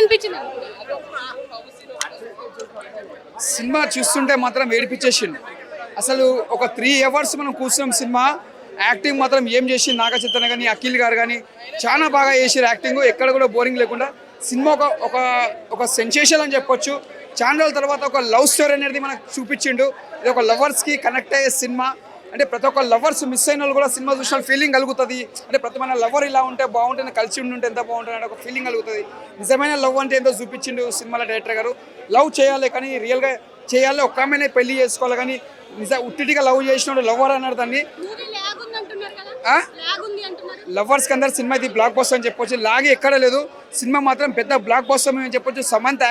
అనిపించింది? సినిమా చూస్తుంటే మాత్రం ఏడిపించేసిండు. అసలు ఒక 3 అవర్స్ మనం కూర్చున్నాం. సినిమా యాక్టింగ్ మాత్రం ఏం చేసింది నాగ చైతన్య కానీ అఖిల్ గారు కానీ చాలా బాగా చేసారు యాక్టింగ్. ఎక్కడ కూడా బోరింగ్ లేకుండా సినిమా ఒక ఒక సెన్సేషన్ అని చెప్పొచ్చు. చాలా రోజుల తర్వాత ఒక లవ్ స్టోరీ అనేది మనకు చూపించిండు. ఇది ఒక లవర్స్కి కనెక్ట్ అయ్యే సినిమా. అంటే ప్రతి ఒక్క లవర్స్ మిస్ అయిన వాళ్ళు కూడా సినిమా చూసిన ఫీలింగ్ కలుగుతుంది. అంటే ప్రతి మన లవర్ ఇలా ఉంటే బాగుంటుంది, కలిసి ఉంటే ఎంత బాగుంటుంది అంటే ఒక ఫీలింగ్ కలుగుతుంది. నిజమైన లవ్ అంటే ఏంటో చూపించిండు సినిమాలో డైరెక్టర్ గారు. లవ్ చేయాలి కానీ రియల్గా చేయాలి, ఒక్క ఆమెనే పెళ్లి చేసుకోవాలి కానీ ఉట్టిగా లవ్ చేసినోడు లవర్ అన్నారు దాన్ని. లవర్స్కి అందరు సినిమా ఇది బ్లాక్ బస్టర్ అని చెప్పొచ్చు. లాగే ఎక్కడ లేదు, సినిమా మాత్రం పెద్ద బ్లాక్ బస్టర్ అని చెప్పొచ్చు. సమంత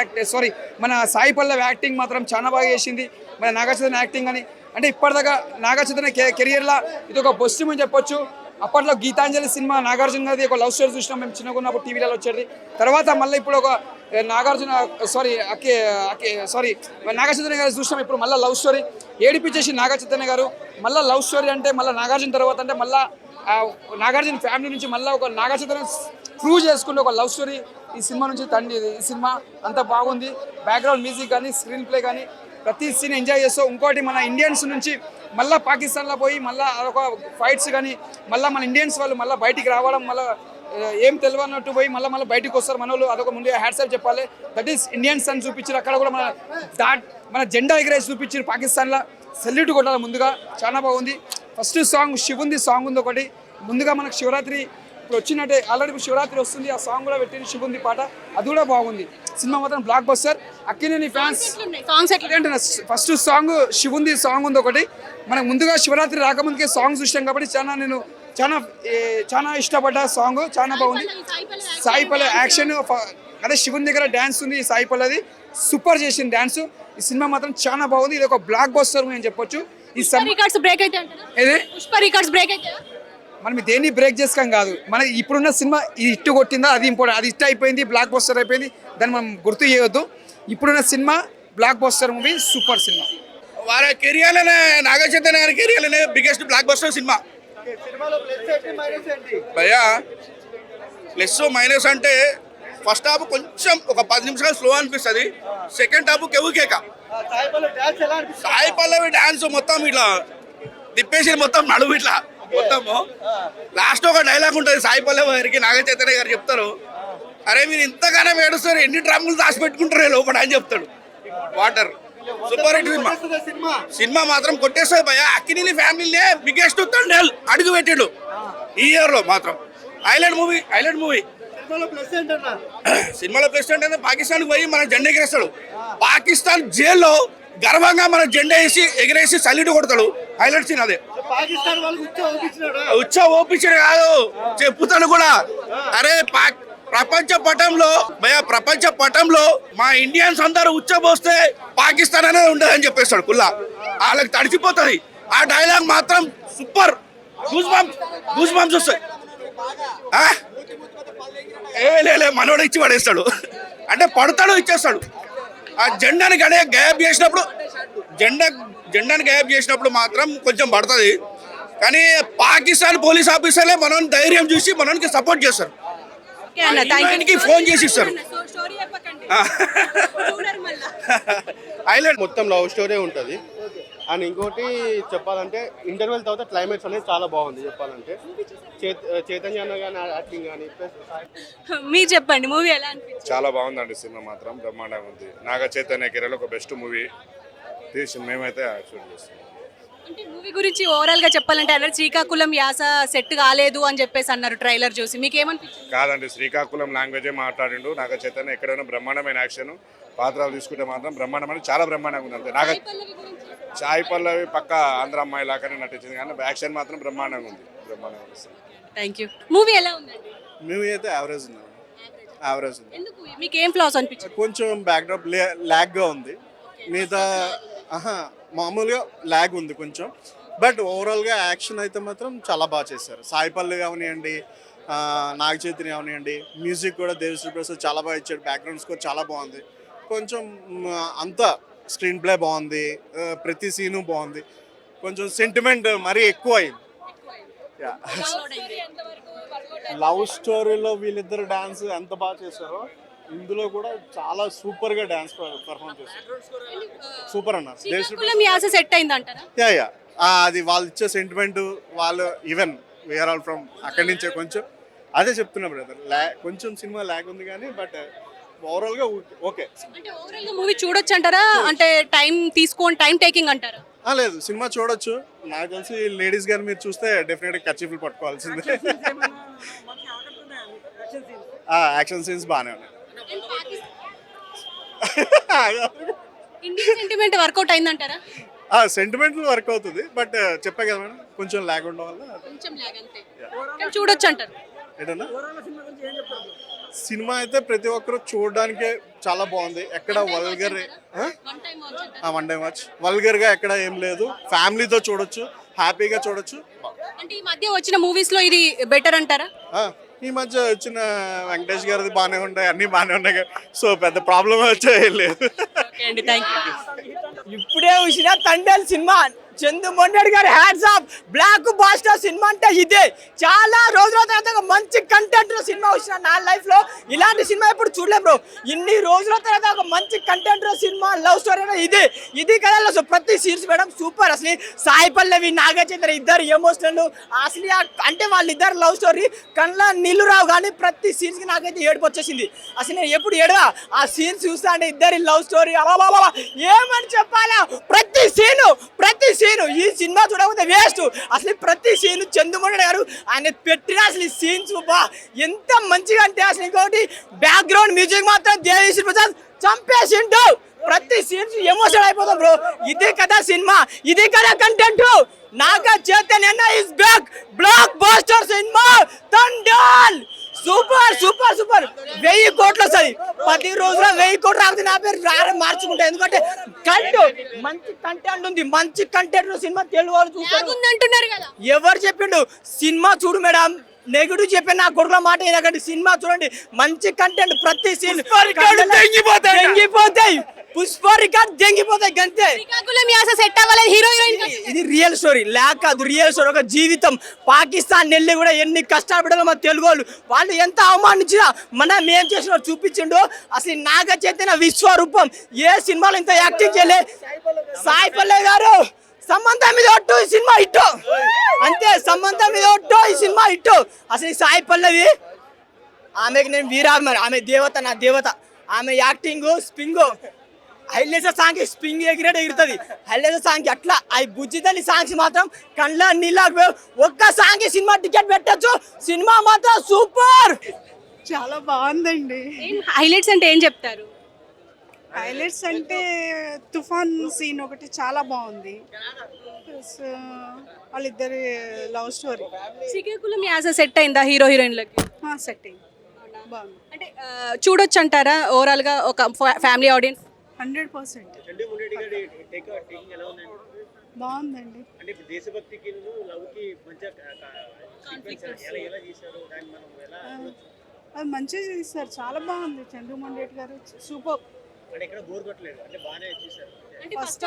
మన సాయి పల్లవి యాక్టింగ్ మాత్రం చాలా బాగా చేసింది. మన నాగార్జున యాక్టింగ్ అని అంటే ఇప్పటిదాకా నాగార్జున కెరియర్లో ఇది ఒక బెస్ట్ అని చెప్పొచ్చు. అప్పట్లో గీతాంజలి సినిమా నాగార్జున గారిది ఒక లవ్ స్టోరీ చూసినాం మేము చిన్నగా ఉన్నప్పుడు టీవీలలో వచ్చేది. తర్వాత మళ్ళీ ఇప్పుడు ఒక నాగచైతన్య గారు చూసినాం. ఇప్పుడు మళ్ళీ లవ్ స్టోరీ ఏడిపించేసి నాగచైతన్య గారు మళ్ళీ లవ్ స్టోరీ అంటే మళ్ళీ నాగార్జున తర్వాత అంటే మళ్ళీ నాగార్జున ఫ్యామిలీ నుంచి మళ్ళీ ఒక నాగచైతన్య ప్రూవ్ చేసుకుంటే ఒక లవ్ స్టోరీ ఈ సినిమా నుంచి తండ్రి. ఈ సినిమా అంత బాగుంది. బ్యాక్గ్రౌండ్ మ్యూజిక్ కానీ స్క్రీన్ ప్లే కానీ ప్రతి సీన్ ఎంజాయ్ చేస్తాం. ఇంకోటి మన ఇండియన్స్ నుంచి మళ్ళీ పాకిస్తాన్లో పోయి మళ్ళీ అదొక ఫైట్స్ కానీ మళ్ళీ మన ఇండియన్స్ వాళ్ళు మళ్ళీ బయటికి రావడం, మళ్ళీ ఏం తెలియనట్టు పోయి మళ్ళీ బయటకు వస్తారు మన వాళ్ళు. అదొక ముందు హ్యాట్సాప్ చెప్పాలి. దట్ ఈస్ ఇండియన్స్ అని చూపించారు. అక్కడ కూడా మన జెండా ఎగరేసి చూపించారు పాకిస్తాన్లో. సెల్యూట్ కొట్టాలి ముందుగా. చాలా బాగుంది. ఫస్ట్ సాంగ్ శివుంది సాంగ్ ఉంది ఒకటి. ముందుగా మనకు శివరాత్రి ఇప్పుడు వచ్చినట్టే ఆల్రెడీ శివరాత్రి వస్తుంది. ఆ సాంగ్ కూడా పెట్టింది శివుంది పాట, అది కూడా బాగుంది. సినిమా మాత్రం బ్లాక్ బస్టర్. అక్కినేని ఫ్యాన్స్ ఏంటంటే ఫస్ట్ సాంగ్ శివుంది సాంగ్ ఉంది ఒకటి. మనకు ముందుగా శివరాత్రి రాకముందుకే సాంగ్ చూసాం కాబట్టి చాలా ఇష్టపడ్డ సాంగ్. చాలా బాగుంది. సాయి పల్లవి యాక్షన్, అదే శివుని దగ్గర డ్యాన్స్ ఉంది. సాయి పల్లవి సూపర్ చేసింది డ్యాన్స్. ఈ సినిమా మాత్రం చాలా బాగుంది. ఇది ఒక బ్లాక్ బస్టర్ అని చెప్పొచ్చు. ఈ మనం దేన్ని బ్రేక్ చేసుకోం కాదు, మన ఇప్పుడున్న సినిమా ఇది హిట్ కొట్టిందా అది ఇంపార్టెంట్. అది హిట్ అయిపోయింది, బ్లాక్ బస్టర్ అయిపోయింది, దాన్ని మనం గుర్తు చేయవద్దు. ఇప్పుడున్న cinema block buster movie, super cinema. వారి కెరియర్లోనే నాగ చైతన్య గారి కెరియర్లోనే బిగ్గెస్ట్ బ్లాక్ బస్టర్ సినిమా. భయ్యా ప్లస్ మైనస్ అంటే ఫస్ట్ హాఫ్ కొంచెం ఒక 10 నిమిషాలు స్లో అనిపిస్తుంది. సెకండ్ హాఫ్ కేక. సాయి పల్లవి డాన్స్ మొత్తం ఇట్లా తిప్పేసి మొత్తం నడువు ఇట్లా మొత్తము. లాస్ట్ ఒక డైలాగ్ ఉంటుంది సాయి పల్లవి గారికి, నాగ చైతన్య గారు చెప్తారు, అరే మీరు ఇంతగానం ఏడుస్తారు, ఎన్ని డ్రమ్ములు దాచిపెట్టుకుంటారు లోపల అని చెప్తాడు. Water super hit cinema. Cinema మాత్రం కొట్టేస్తుంది భయ. అక్కినేని ఫ్యామిలీనే బిగ్గెస్ట్ తండేల్ అడుగు పెట్టాడు ఈ ఇయర్ లో మాత్రం. Highlight movie. సినిమాలో ప్లస్ అంటే పాకిస్తాన్కి పోయి మన జెండా ఎగరేస్తాడు. పాకిస్తాన్ జైల్లో గర్వంగా మన జెండా వేసి ఎగరేసి సల్యూట్ కొడతాడు. హైలైట్ సీన్ అదే. ఉచ్చ ఓపించాడు కాదు, చెప్పుతాడు కూడా. అరే ప్రపంచ పటంలో మా ఇండియన్స్ అందరూ ఉచ్చబోస్తే పాకిస్తాన్ అనేది ఉండదని చెప్పేస్తాడు కుల్లా. వాళ్ళకి తడిచిపోతుంది. ఆ డైలాగ్ మాత్రం సూపర్. గూస్ బంప్స్ వస్తాయి. మనోడు ఇచ్చి పడేస్తాడు అంటే పడతాడు, ఇచ్చేస్తాడు. ఆ జెండాని గాయబ్ చేసినప్పుడు మాత్రం కొంచెం పడుతుంది. కానీ పాకిస్తాన్ పోలీస్ ఆఫీసర్లే మనోని ధైర్యం చూసి మనోనికి సపోర్ట్ చేస్తారు. ఫోన్ చేసి ఇస్తారు. హైలైట్ మొత్తం లవ్ స్టోరీ ఉంటుంది. అండ్ ఇంకోటి చెప్పాలంటే ఇంటర్వెల్ తర్వాత క్లైమాక్స్ అనేది చాలా బాగుంది. చెప్పాలంటే చైతన్య అన్న కానీ యాక్టింగ్ కానీ. మీరు చెప్పండి మూవీ ఎలా అనిపించింది? చాలా బాగుందండి. సినిమా మాత్రం బ్రహ్మాండంగా ఉంది. నాగ చైతన్య కెరీర్లో ఒక బెస్ట్ మూవీ తీసి మేమైతే యాక్చువల్ చేస్తున్నాం. అంటే మూవీ గురించి ఓవరాల్ గా చెప్పాలంటే అన్నారు శ్రీకాకుళం యాస సెట్ కాలేదు అని చెప్పేసి అన్నారు ట్రైలర్ చూసి. మీకు ఏమనిపించింది? కాదండి, శ్రీకాకుళం లాంగ్వేజే మాట్లాడిండు నాగ చైతన్య. ఎక్కడైనా బ్రహ్మాండమైన యాక్షన్ పాత్రలు తీసుకుంటే మాత్రం బ్రహ్మాండమైన చాలా బ్రహ్మాండంగా ఉంది. అంతే సాయి పల్లవి పక్క ఆంధ్ర అమ్మాయి లాగానే నటించింది కానీ యాక్షన్ మాత్రం బ్రహ్మాండంగా ఉంది. Thank you. మూవీ ఎలా ఉందండి? మూవీ అయితే యావరేజ్ ఉంది. యావరేజ్ ఉంది. ఎందుకు మీకు ఏం ఫ్లాస్ అనిపించింది? కొంచెం బ్యాక్డ్రాప్ ల్యాగ్గా ఉంది. మిగతా మామూలుగా ల్యాగ్ ఉంది కొంచెం. బట్ ఓవరాల్గా యాక్షన్ అయితే మాత్రం చాలా బాగా చేశారు. సాయి పల్లవి కావనివ్వండి, నాగ చైతన్య కావనివ్వండి, మ్యూజిక్ కూడా దేవిశ్రీ ప్రసాద్ చాలా బాగా ఇచ్చాడు. బ్యాక్గ్రౌండ్ స్కోర్ చాలా బాగుంది. కొంచెం అంతా స్క్రీన్ ప్లే బాగుంది. ప్రతి సీను బాగుంది. కొంచెం సెంటిమెంట్ మరీ ఎక్కువ అయింది. లవ్ స్టోరీలో వీళ్ళిద్దరు డాన్స్ ఎంత బాగా చేశారో ఇందులో కూడా చాలా సూపర్ గా డాన్స్ పర్ఫామ్ చేశారు. సూపర్ అన్న. శ్రీకాకుళం యాస సెట్ అయింది అంటారా? యా అది వాళ్ళు ఇచ్చే సెంటిమెంట్, వాళ్ళు ఈవెన్ వీఆర్ ఆల్ ఫ్రమ్ అక్కడి నుంచే కొంచెం అదే చెప్తున్నా బ్రదర్, కొంచెం సినిమా ల్యాగ్ ఉంది కానీ బట్ ఓవరాల్ గా ఓకే. అంటే ఓవరాల్ గా మూవీ చూడొచ్చు అంటారా? అంటే టైం తీసుకోండి, టైం టేకింగ్ అంటారా? లేదు, సినిమా చూడొచ్చు. నాకు తెలిసి లేడీస్ గారు మీరు చూస్తే డెఫినెట్గా కర్చీఫ్లు పట్టుకోవాల్సిందే. యాక్షన్ సీన్స్ బాగానే ఉన్నాయి. ఇండియన్ సెంటిమెంట్ వర్కౌట్ అయిందంటారా? సెంటిమెంటల్ వర్క్ అవుతుంది బట్ చెప్పా కదా మేడం, కొంచెం ల్యాగ్ ఉండడం వల్ల కొంచెం లాగ్ అంతే. కానీ చూడొచ్చు అంటారు. ఏంటన్నా సినిమా అయితే ప్రతి ఒక్కరు చూడడానికే చాలా బాగుంది. ఎక్కడ vulgar one time watch vulgar గా ఎక్కడ ఏం లేదు. ఫ్యామిలీతో చూడొచ్చు, హ్యాపీగా చూడొచ్చు. అంటే ఈ మధ్య వచ్చిన మూవీస్ లో ఇది బెటర్ అంటారా? ఈ మధ్య వచ్చిన వెంకటేష్ గారిది బాగానే ఉంటాయి, అన్ని బాగానే ఉన్నాయి. సో పెద్ద ప్రాబ్లం వచ్చే లేదు. ఇప్పుడే చూసిన తండేల్ సినిమా, చందు మొండేడి గారి hats off. Blockbuster cinema అంటే ఇదే. చాలా రోజుల తర్వాత మంచి కంటెంట్ సినిమా వచ్చిన నా లైఫ్ లో ఇలాంటి సినిమా ఎప్పుడు చూడలే బ్రో. ఇన్ని రోజుల తర్వాత ఒక మంచి కంటెంట్ సినిమా, లవ్ స్టోరీ ఇది కదా. సో ప్రతి సీన్స్ మేడం సూపర్. అసలు సాయి పల్లవి, నాగచంద్ర ఇద్దరు ఎమోషనల్. అసలు అంటే వాళ్ళిద్దరు లవ్ స్టోరీ కళ్ళ నీళ్ళు రావు కానీ ప్రతి సీన్స్ కి నాకైతే ఏడుపు వచ్చేసింది. అసలు నేను ఎప్పుడు ఏడవా ఆ సీన్స్ చూస్తా అంటే ఇద్దరి లవ్ స్టోరీ ఏమని చెప్పాలా. ప్రతి సీను ఈ సినిమా చూడకపోతే వేస్ట్. అసలు ప్రతి సీన్ చందుమోహన్ గారు ఆయన పెట్టిన అసలు సీన్స్ ఎంత మంచిగా అంటే అసలు ఇంకొకటి బ్యాక్గ్రౌండ్ మ్యూజిక్ మాత్రం దేవిశ్రీ ప్రసాద్ చంపేసిండు. ప్రతి సీన్స్ ఎమోషన్ అయిపోతాం బ్రో. ఇదే కదా సినిమా, ఇదే కదా content. Naga Chaitanya is back. Blockbuster cinema Thandel super super super. 1000 కోట్లు వస్తుంది 10 రోజుల 1000 కోట్లు రాకపోతే నా పేరు మార్చుకుంటా. ఎందుకంటే మంచి కంటెంట్ ఉంది, మంచి కంటెంట్ సినిమా తెలుగు వాళ్ళు చూస్తారు. ఎవరు చెప్పిండు? సినిమా చూడు మేడం. నెగిటివ్ చెప్పే నా కొడుకుల మాట ఏదకంటే సినిమా చూడండి, మంచి కంటెంట్. ప్రతి సీన్ తెంగిపోతాయి, పుష్ప రికార్డ్ తెంగిపోతాయి గంతే. ఇది రియల్ స్టోరీ లేక కాదు, రియల్ స్టోరీ. ఒక జీవితం పాకిస్తాన్ వెళ్ళి కూడా ఎన్ని కష్టాలు పడాలో మన తెలుగు వాళ్ళు ఎంత అవమానించినా మనం ఏం చేసినా చూపించిండు. అసలు నాగ చైతన్య విశ్వరూపం. ఏ సినిమాలో ఇంత యాక్టింగ్ చేయలే. సాయి పల్లవి గారు సంబంధం మీద ఒట్టు, ఈ సినిమా ఇట్టు అంతే. సంబంధం మీద ఒట్టు, ఈ సినిమా ఇట్టు. అసలు సాయి పల్లవి ఆమెకి నేను వీరాభిమాని. ఆమె దేవత, నా దేవత. ఆమె యాక్టింగ్ స్పింగ్ హైలేస సాంగ్ స్పింగ్ ఎగురుతుంది. హైలేస సాంగ్ అట్లా అవి బుజ్జితల్లి సాంగ్స్ మాత్రం కళ్ళ నీళ్ళ. ఒక్క సాంగ్ సినిమా టికెట్ పెట్టచ్చు. సినిమా మాత్రం సూపర్, చాలా బాగుందండి. హైలైట్స్ అంటే ఏం చెప్తారు? హైలైట్స్ అంటే తుఫాన్ సీన్ ఒకటి చాలా బాగుంది. వాళ్ళిద్దరి లవ్ స్టోరీ. శ్రీకాకుళం యాస సెట్ అయిందా హీరో హీరోయిన్లకి? సెట్ అయింది, బాగుంది. అంటే చూడొచ్చు అంటారా ఓవరాల్ గా ఒక ఫ్యామిలీ ఆడియన్స్? 100% బాగుందండి. అది మంచిగా చేస్తారు, చాలా బాగుంది. చందు మొండేటి గారు సూపర్. ఫస్ట్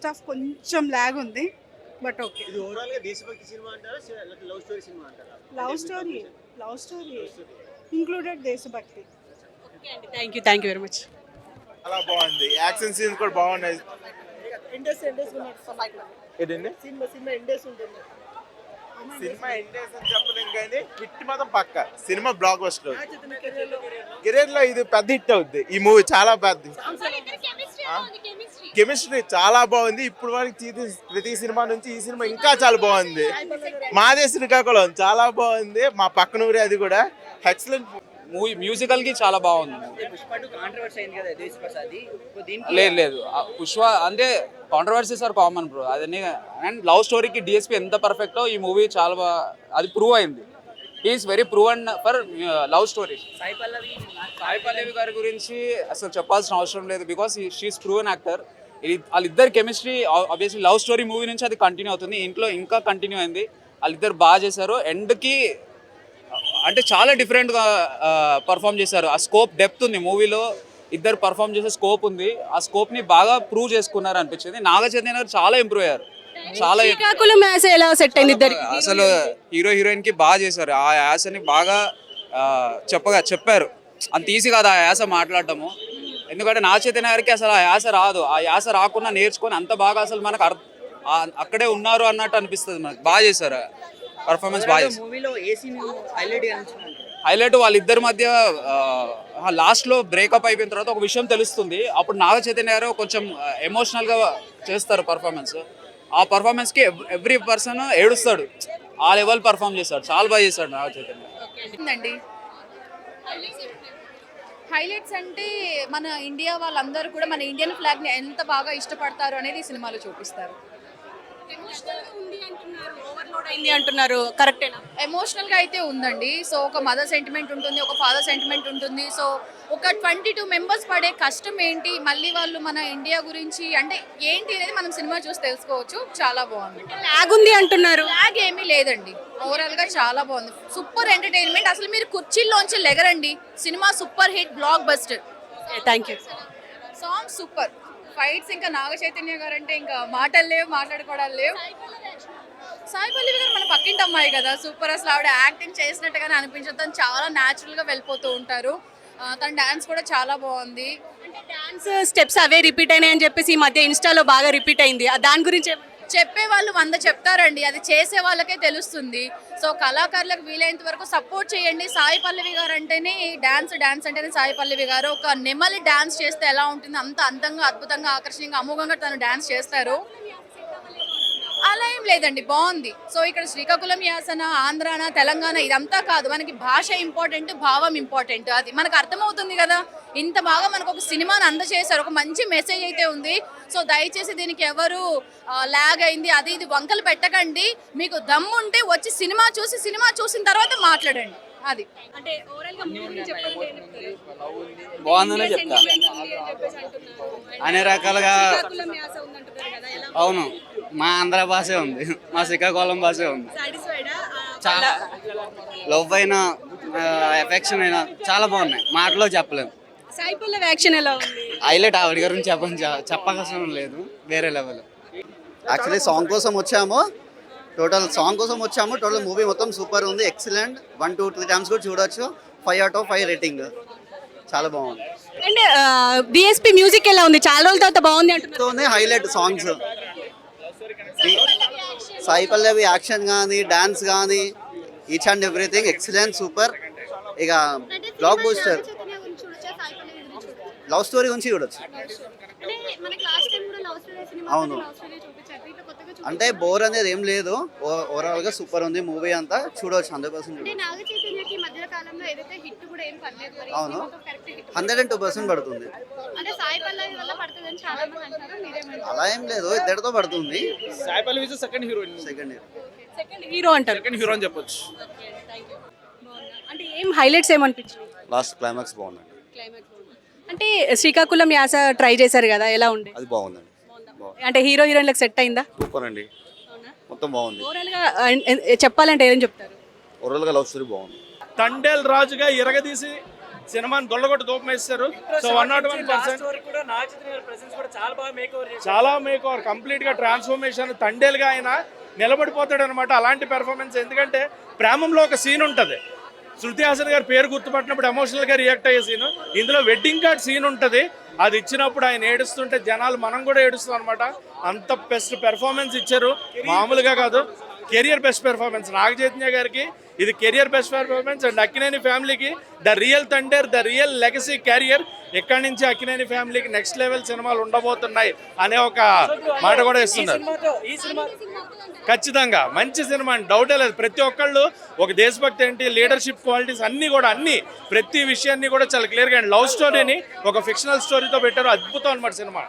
హాఫ్ కొంచెం లాగ్ ఉంది but okay. Love story included దేశభక్తి. Thank you very much. చాలా బాగుంది. యాక్షన్ సీన్స్ కూడా బాగున్నాయి. సినిమా ఎండేస్ అని చెప్పలేం కానీ హిట్ మాత్రం పక్క. Cinema block buster. కెరీర్ లో ఇది పెద్ద హిట్ అవుద్ది. ఈ మూవీ చాలా పెద్ద కెమిస్ట్రీ చాలా బాగుంది. ఇప్పుడు వరకు ప్రతి సినిమా నుంచి ఈ సినిమా ఇంకా చాలా బాగుంది. మాదే శ్రీకాకుళం చాలా బాగుంది. మా పక్కన ఊరే, అది కూడా ఎక్సలెంట్ మూవీ. మ్యూజికల్ కి చాలా బాగుంది. లేదు పుష్ప అంటే కాంట్రవర్సీస్ ఆర్ కామన్ బ్రో. అదే అండ్ లవ్ స్టోరీకి డిఎస్పీ ఎంత పర్ఫెక్టో ఈ మూవీ చాలా అది ప్రూవ్ అయింది. Is very proven for love story. Sai Pallavi గారి గురించి అసలు చెప్పాల్సిన అవసరం లేదు. Because she is proven actor. వాళ్ళిద్దరు chemistry obviously love story movie నుంచి అది కంటిన్యూ అవుతుంది. ఇంట్లో ఇంకా కంటిన్యూ అయింది. వాళ్ళిద్దరు బాగా చేశారు. ఎండ్కి అంటే చాలా డిఫరెంట్గా పర్ఫామ్ చేశారు. ఆ స్కోప్ డెప్త్ ఉంది మూవీలో. ఇద్దరు పర్ఫామ్ చేసే స్కోప్ ఉంది. ఆ స్కోప్ని బాగా ప్రూవ్ చేసుకున్నారు అనిపించింది. నాగ చైతన్య గారు చాలా ఇంప్రూవ్ అయ్యారు. చాలా ఎలా సెట్ అయింది ఇద్దరు? అసలు హీరో హీరోయిన్ కి బాగా చేశారు. ఆ యాసని బాగా చెప్పారు. అంత ఈజీ కాదు ఆ యాస మాట్లాడటము. ఎందుకంటే నాగ చైతన్య గారికి అసలు ఆ యాస రాదు. ఆ యాస రాకుండా నేర్చుకొని అంత బాగా అసలు మనకు అక్కడే ఉన్నారు అన్నట్టు అనిపిస్తుంది మనకు. బాగా చేశారు, పర్ఫార్మెన్స్ బాగా చేశారు. మూవీలో ఏ సీన్ హైలైట్ హైలైట్ వాళ్ళిద్దరి మధ్య లాస్ట్లో బ్రేకప్ అయిపోయిన తర్వాత ఒక విషయం తెలుస్తుంది. అప్పుడు నాగ చైతన్య గారు కొంచెం ఎమోషనల్గా చేస్తారు పర్ఫార్మెన్స్. ఆ పర్ఫార్మెన్స్కి ఎవ్రీ పర్సన్ ఏడుస్తాడు. ఆ లెవెల్ పర్ఫామ్ చేస్తాడు, చాలా బాగా చేస్తాడు నాగ చైతన్య. అండి హైలైట్స్ అంటే మన ఇండియా వాళ్ళందరూ కూడా మన ఇండియన్ ఫ్లాగ్ని ఎంత బాగా ఇష్టపడతారు అనేది ఈ సినిమాలో చూపిస్తారు. అంటున్నారు కరెక్టేనా? ఎమోషనల్గా అయితే ఉందండి. సో ఒక మదర్ సెంటిమెంట్ ఉంటుంది, ఒక ఫాదర్ సెంటిమెంట్ ఉంటుంది. సో ఒక 22 మెంబర్స్ పడే కష్టం ఏంటి, మళ్ళీ వాళ్ళు మన ఇండియా గురించి అంటే ఏంటి అనేది మనం సినిమా చూసి తెలుసుకోవచ్చు. చాలా బాగుంది. లాగ్ ఉంది అంటున్నారు. లాగ్ ఏమీ లేదండి, ఓవరాల్గా చాలా బాగుంది. Super entertainment. అసలు మీరు కుర్చీల్లోంచి లెగరండి. Cinema super hit, blockbuster. Thank you. Song super, fights ఇంకా నాగ చైతన్య గారు అంటే ఇంకా మాటలు లేవు, మాట్లాడుకోవడాలు లేవు. సాయి పల్లవి గారు మన పక్కింటి అమ్మాయి కదా, సూపర్. అసలు ఆవిడ యాక్టింగ్ చేసినట్టుగానే అనిపించదు. తను చాలా న్యాచురల్గా వెళ్ళిపోతూ ఉంటారు. తన డాన్స్ కూడా చాలా బాగుంది. అంటే డాన్స్ స్టెప్స్ అవే రిపీట్ అయినాయి అని చెప్పేసి ఈ మధ్య ఇన్స్టాలో బాగా రిపీట్ అయింది. దాని గురించి చెప్పే వాళ్ళు 100 చెప్తారండి, అది చేసే వాళ్ళకే తెలుస్తుంది. సో కళాకారులకు వీలైనంత వరకు సపోర్ట్ చేయండి. సాయి పల్లవి గారు అంటేనే డాన్స్ అంటేనే సాయి పల్లవి గారు. ఒక నెమలి డాన్స్ చేస్తే ఎలా ఉంటుంది అంత అందంగా, అద్భుతంగా, ఆకర్షణీయంగా, అమోఘంగా తను డాన్స్ చేస్తారు. అలా ఏం లేదండి, బాగుంది. సో ఇక్కడ శ్రీకాకుళం యాసన, ఆంధ్రాన, తెలంగాణ ఇదంతా కాదు. మనకి భాష ఇంపార్టెంట్, భావం ఇంపార్టెంట్. అది మనకు అర్థమవుతుంది కదా. ఇంత బాగా మనకు ఒక సినిమాని అందజేశారు, ఒక మంచి మెసేజ్ అయితే ఉంది. సో దయచేసి దీనికి ఎవరు లాగ్ అయింది అది ఇది వంకలు పెట్టకండి. మీకు దమ్ము ఉంటే వచ్చి సినిమా చూసిన తర్వాత మాట్లాడండి. అది అంటే ఓవరాల్ గా మూవీ గురించి చెప్పండి. బాగుందనే చెప్తా. అన్ని రకాలుగా అవును, మా ఆంధ్ర భాషే ఉంది, మా శ్రీకాకుళం భాషే ఉంది. చాలా లవ్ అయినా ఎఫెక్షన్ అయినా చాలా బాగున్నాయి, మాటలో చెప్పలేము. సాయి పల్లవి యాక్షన్ ఎలా ఉంది? హైలైట్ ఆవిడ గురించి చెప్పకసం లేదు, వేరే లెవెల్. యాక్చువల్లీ సాంగ్ కోసం వచ్చాము, టోటల్ మూవీ మొత్తం సూపర్ ఉంది, ఎక్సలెంట్. 1 to 2 times కూడా చూడొచ్చు. 5 out of 5 రేటింగ్, చాలా బాగుంది. అండ్ డిఎస్పీ మ్యూజిక్ ఎలా ఉంది? చాలా రోజుల తర్వాత బాగుంది అంటున్నారు. Highlight songs, Sai Pallavi action కానీ, డాన్స్ కానీ, each and everything excellent, super. ఇక బ్లాక్ బూస్టర్. లవ్ స్టోరీ గురించి చూడొచ్చు. అవును, అంటే బోర్ అనేది ఏం లేదు, ఓవరాల్ గా సూపర్ ఉంది మూవీ అంతా, చూడవచ్చు 100%. అవును, 102% పడుతుంది. అలా ఏం లేదు, ఇద్దరితో పడుతుంది. సాయి పల్లవి సెకండ్ హీరో అంటారు. సెకండ్ హీరో అని చెప్పొచ్చు. అంటే ఏం హైలైట్స్ ఏమనిపించింది? లాస్ట్ క్లైమాక్స్ బాగుందండి. అంటే శ్రీకాకుళం యాస ట్రై చేశారు కదా, ఎలా ఉండే? అది బాగుందండి, అంటే హీరో హీరోయిన్లకు సెట్ అయిందా? సూపర్ అండి, మొత్తం బాగుంది. ఓవరాల్ గా చెప్పాలంటే ఏం చెప్తారు? ఓవరాల్ గా లవ్ స్టోరీ బాగుంది. తండేల్ రాజుగా ఇరగదీసి సినిమాని దొల్లగొట్టు దూపమేస్తారు. సో 101% చాలా మేక్ ఓవర్, కంప్లీట్ గా ట్రాన్స్ఫర్మేషన్. తండేల్ గా ఆయన నిలబడిపోతాడు అనమాట, అలాంటి పెర్ఫార్మెన్స్. ఎందుకంటే ప్రేమంలో ఒక సీన్ ఉంటుంది, శృతి హాసన్ గారి పేరు గుర్తుపట్టినప్పుడు ఎమోషనల్గా రియాక్ట్ అయ్యే సీను. ఇందులో వెడ్డింగ్ కార్డ్ సీన్ ఉంటుంది, అది ఇచ్చినప్పుడు ఆయన ఏడుస్తుంటే జనాలు మనం కూడా ఏడుస్తాం అనమాట. అంత బెస్ట్ పెర్ఫార్మెన్స్ ఇచ్చారు, మామూలుగా కాదు. Career best performance Naga Chaitanya గారికి, ఇది career best performance. And Akkineni ఫ్యామిలీకి the real thunder, the real legacy carrier. ఎక్కడి నుంచి అక్కినేని ఫ్యామిలీకి నెక్స్ట్ లెవెల్ సినిమాలు ఉండబోతున్నాయి అనే ఒక మాట కూడా ఇస్తున్నారు. ఖచ్చితంగా మంచి సినిమా అని డౌటే లేదు. ప్రతి ఒక్కళ్ళు ఒక దేశభక్తి ఏంటి, లీడర్షిప్ క్వాలిటీస్ అన్నీ కూడా, ప్రతి విషయాన్ని కూడా చాలా క్లియర్గా. అండ్ లవ్ స్టోరీని ఒక ఫిక్షనల్ స్టోరీతో పెట్టారు, అద్భుతం అనమాట సినిమా.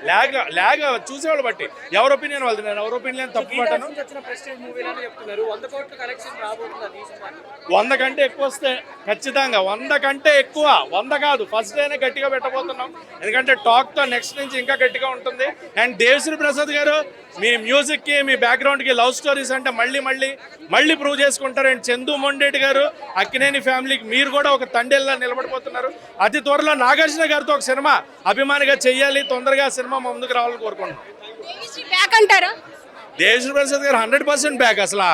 లాగ్ చూసేవాళ్ళు బట్టి ఎవరి ఒపీనియన్ వాళ్ళది, నేను ఎవరి ఒపీనియన్ తప్పు పట్టాను. 100 కంటే ఎక్కువ వస్తే ఖచ్చితంగా, 100 కంటే ఎక్కువ, 100 కాదు, ఫస్ట్ డేనే గట్టిగా పెట్టబోతున్నాం. ఎందుకంటే టాక్తో నెక్స్ట్ నుంచి ఇంకా గట్టిగా ఉంటుంది. అండ్ దేవిశ్రీ ప్రసాద్ గారు మీ మ్యూజిక్కి, మీ బ్యాక్గ్రౌండ్కి లవ్ స్టోరీస్ అంటే మళ్ళీ ప్రూవ్ చేసుకుంటారు. అండ్ చందు మొండేటి గారు, అక్కినేని ఫ్యామిలీకి మీరు కూడా ఒక తండేల్లా నిలబడిపోతున్నారు. అతి త్వరలో నాగార్జున గారితో ఒక సినిమా అభిమానిగా చెయ్యాలి, తొందరగా సినిమా ముందుకు రావాలని కోరుకుంటున్నాం. బ్యాక్ అంటారా? దేవిశ్రీ ప్రసాద్ గారు 100% బ్యాక్. అసలు